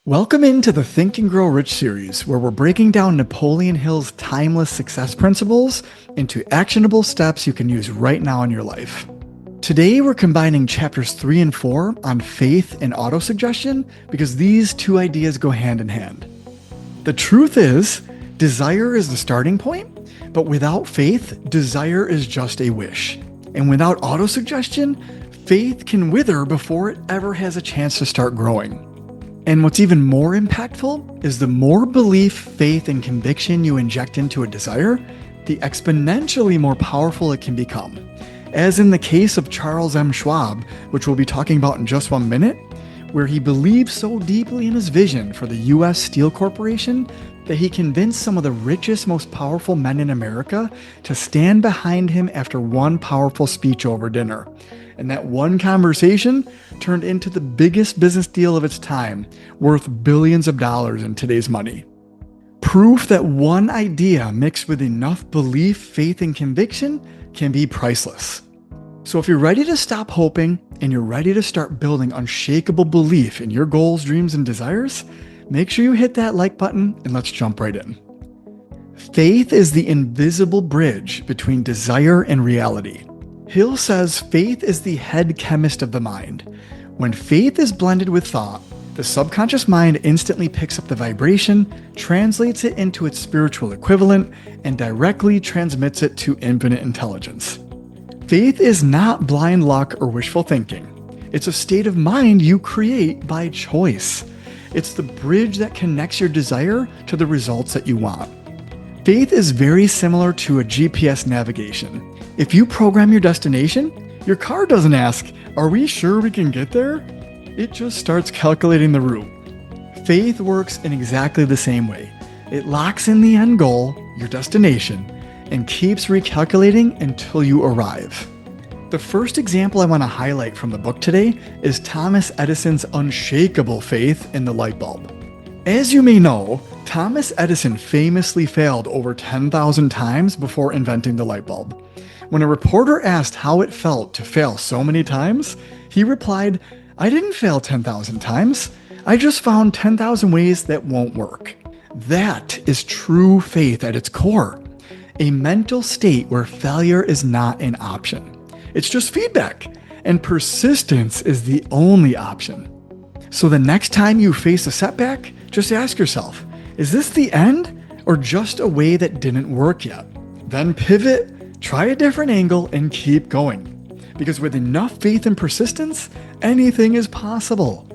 Welcome into the Think and Grow Rich series, where we're breaking down Napoleon Hill's timeless success principles into actionable steps you can use right now in your life. Today, we're combining chapters 3 and 4 on faith and autosuggestion because these two ideas go hand in hand. The truth is, desire is the starting point, but without faith, desire is just a wish. And without autosuggestion, faith can wither before it ever has a chance to start growing. And what's even more impactful is the more belief, faith, and conviction you inject into a desire, the exponentially more powerful it can become. As in the case of Charles M. Schwab, which we'll be talking about in just 1 minute, where he believed so deeply in his vision for the U.S. Steel Corporation that he convinced some of the richest, most powerful men in America to stand behind him after one powerful speech over dinner. And that one conversation turned into the biggest business deal of its time, worth billions of dollars in today's money. Proof that one idea mixed with enough belief, faith, and conviction can be priceless. So if you're ready to stop hoping and you're ready to start building unshakable belief in your goals, dreams, and desires, make sure you hit that like button and let's jump right in. Faith is the invisible bridge between desire and reality. Hill says faith is the head chemist of the mind. When faith is blended with thought, the subconscious mind instantly picks up the vibration, translates it into its spiritual equivalent, and directly transmits it to infinite intelligence. Faith is not blind luck or wishful thinking. It's a state of mind you create by choice. It's the bridge that connects your desire to the results that you want. Faith is very similar to a GPS navigation. If you program your destination, your car doesn't ask, "Are we sure we can get there?" It just starts calculating the route. Faith works in exactly the same way. It locks in the end goal, your destination, and keeps recalculating until you arrive. The first example I want to highlight from the book today is Thomas Edison's unshakable faith in the light bulb. As you may know, Thomas Edison famously failed over 10,000 times before inventing the light bulb. When a reporter asked how it felt to fail so many times, he replied, "I didn't fail 10,000 times. I just found 10,000 ways that won't work." That is true faith at its core. A mental state where failure is not an option. It's just feedback, and persistence is the only option. So the next time you face a setback, just ask yourself, is this the end or just a way that didn't work yet? Then pivot, try a different angle, and keep going. Because with enough faith and persistence, anything is possible.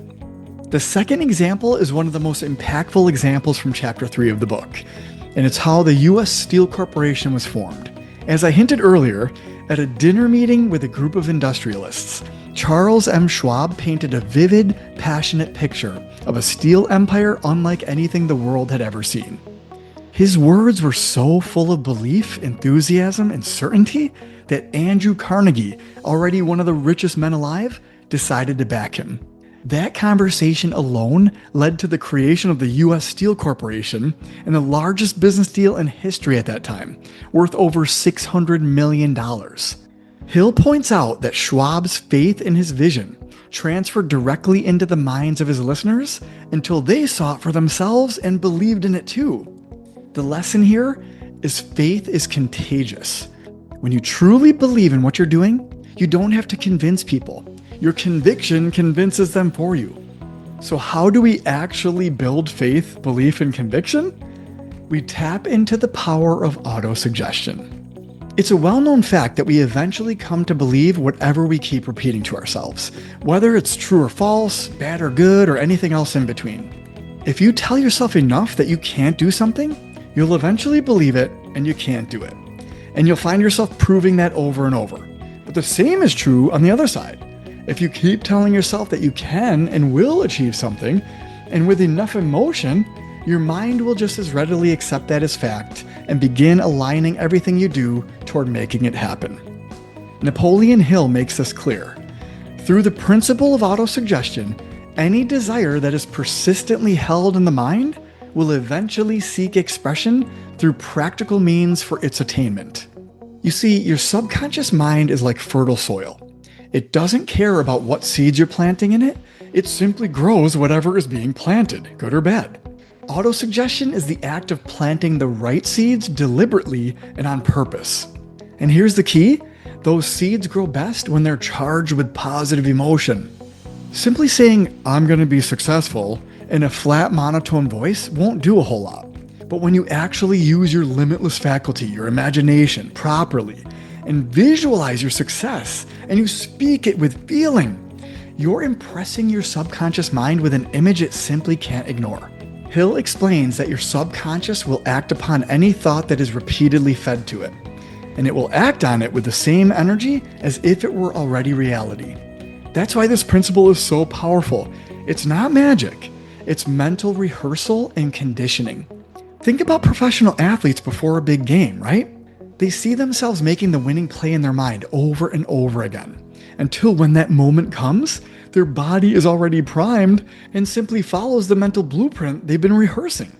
The second example is one of the most impactful examples from chapter 3 of the book, and it's how the U.S. Steel Corporation was formed. As I hinted earlier, at a dinner meeting with a group of industrialists, Charles M. Schwab painted a vivid, passionate picture of a steel empire unlike anything the world had ever seen. His words were so full of belief, enthusiasm, and certainty that Andrew Carnegie, already one of the richest men alive, decided to back him. That conversation alone led to the creation of the U.S. Steel Corporation and the largest business deal in history at that time, worth over $600 million. Hill points out that Schwab's faith in his vision transferred directly into the minds of his listeners until they saw it for themselves and believed in it too. The lesson here is faith is contagious. When you truly believe in what you're doing, you don't have to convince people. Your conviction convinces them for you. So how do we actually build faith, belief, and conviction? We tap into the power of autosuggestion. It's a well-known fact that we eventually come to believe whatever we keep repeating to ourselves, whether it's true or false, bad or good, or anything else in between. If you tell yourself enough that you can't do something, you'll eventually believe it and you can't do it. And you'll find yourself proving that over and over. But the same is true on the other side. If you keep telling yourself that you can and will achieve something, and with enough emotion, your mind will just as readily accept that as fact and begin aligning everything you do toward making it happen. Napoleon Hill makes this clear. Through the principle of autosuggestion, any desire that is persistently held in the mind will eventually seek expression through practical means for its attainment. You see, your subconscious mind is like fertile soil. It doesn't care about what seeds you're planting in it, It simply grows whatever is being planted, good or bad. Autosuggestion is the act of planting the right seeds deliberately and on purpose. And here's the key: those seeds grow best when they're charged with positive emotion. Simply saying, "I'm going to be successful," in a flat, monotone voice won't do a whole lot. But when you actually use your limitless faculty, your imagination, properly, and visualize your success, and you speak it with feeling, you're impressing your subconscious mind with an image it simply can't ignore. Hill explains that your subconscious will act upon any thought that is repeatedly fed to it, and it will act on it with the same energy as if it were already reality. That's why this principle is so powerful. It's not magic. It's mental rehearsal and conditioning. Think about professional athletes before a big game, right? They see themselves making the winning play in their mind over and over again, until when that moment comes, their body is already primed and simply follows the mental blueprint they've been rehearsing.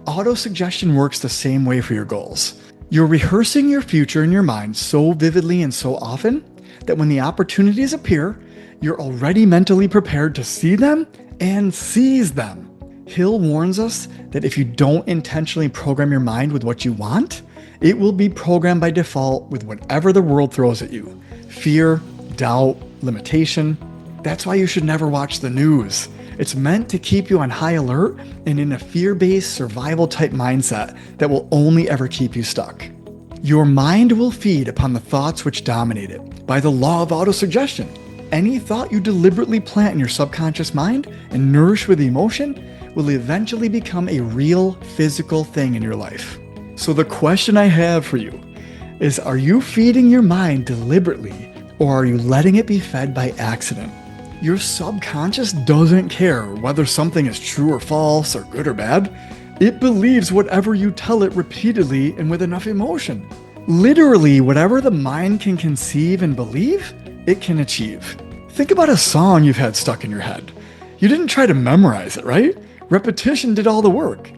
Autosuggestion works the same way for your goals. You're rehearsing your future in your mind so vividly and so often that when the opportunities appear, you're already mentally prepared to see them and seize them. Hill warns us that if you don't intentionally program your mind with what you want, it will be programmed by default with whatever the world throws at you: fear, doubt, limitation. That's why you should never watch the news. It's meant to keep you on high alert and in a fear-based survival type mindset that will only ever keep you stuck. Your mind will feed upon the thoughts which dominate it by the law of autosuggestion. Any thought you deliberately plant in your subconscious mind and nourish with emotion will eventually become a real physical thing in your life. So the question I have for you is, are you feeding your mind deliberately, or are you letting it be fed by accident? Your subconscious doesn't care whether something is true or false or good or bad. It believes whatever you tell it repeatedly and with enough emotion. Literally, whatever the mind can conceive and believe, it can achieve. Think about a song you've had stuck in your head. You didn't try to memorize it, right? Repetition did all the work.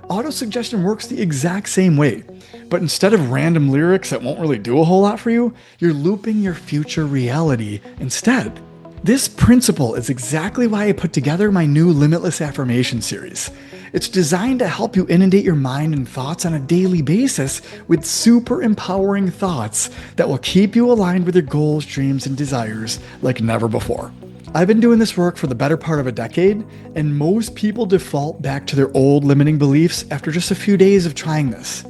Autosuggestion works the exact same way, but instead of random lyrics that won't really do a whole lot for you, you're looping your future reality instead. This principle is exactly why I put together my new Limitless Affirmation series. It's designed to help you inundate your mind and thoughts on a daily basis with super empowering thoughts that will keep you aligned with your goals, dreams, and desires like never before. I've been doing this work for the better part of a decade, and most people default back to their old limiting beliefs after just a few days of trying this.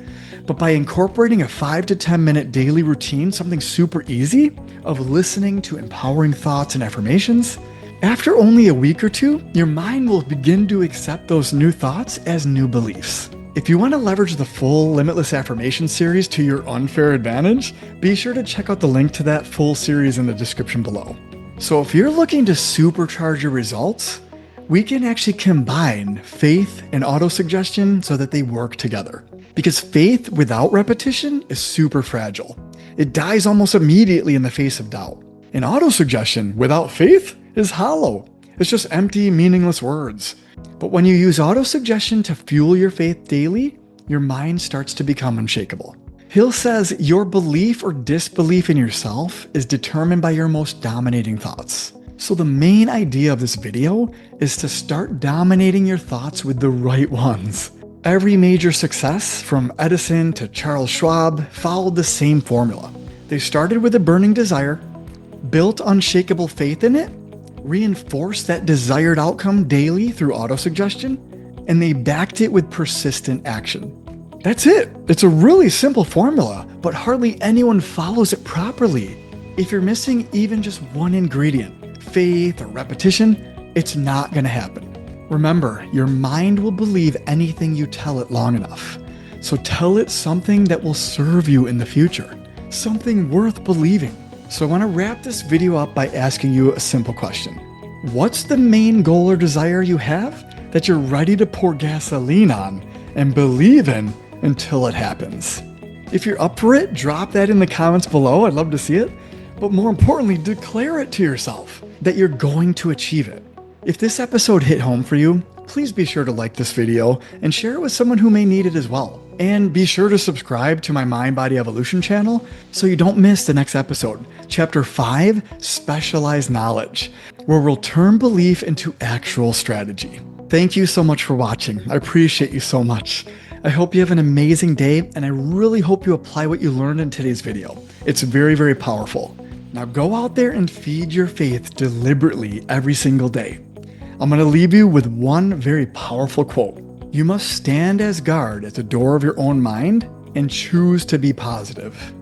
But by incorporating a 5 to 10 minute daily routine, something super easy, of listening to empowering thoughts and affirmations, after only a week or two, your mind will begin to accept those new thoughts as new beliefs. If you want to leverage the full Limitless Affirmation series to your unfair advantage, be sure to check out the link to that full series in the description below. So if you're looking to supercharge your results, we can actually combine faith and autosuggestion so that they work together. Because faith without repetition is super fragile. It dies almost immediately in the face of doubt. And autosuggestion without faith is hollow. It's just empty, meaningless words. But when you use autosuggestion to fuel your faith daily, your mind starts to become unshakable. Hill says your belief or disbelief in yourself is determined by your most dominating thoughts. So the main idea of this video is to start dominating your thoughts with the right ones. Every major success, from Edison to Charles Schwab, followed the same formula. They started with a burning desire, built unshakable faith in it, reinforced that desired outcome daily through autosuggestion, and they backed it with persistent action. That's it. It's a really simple formula, but hardly anyone follows it properly. If you're missing even just one ingredient, faith or repetition, it's not going to happen. Remember, your mind will believe anything you tell it long enough. So tell it something that will serve you in the future, something worth believing. So I want to wrap this video up by asking you a simple question. What's the main goal or desire you have that you're ready to pour gasoline on and believe in until it happens? If you're up for it, drop that in the comments below. I'd love to see it. But more importantly, declare it to yourself that you're going to achieve it. If this episode hit home for you, please be sure to like this video and share it with someone who may need it as well. And be sure to subscribe to my Mind Body Evolution channel so you don't miss the next episode, Chapter 5, Specialized Knowledge, where we'll turn belief into actual strategy. Thank you so much for watching. I appreciate you so much. I hope you have an amazing day, and I really hope you apply what you learned in today's video. It's very, very powerful. Now go out there and feed your faith deliberately every single day. I'm going to leave you with one very powerful quote. You must stand as guard at the door of your own mind and choose to be positive.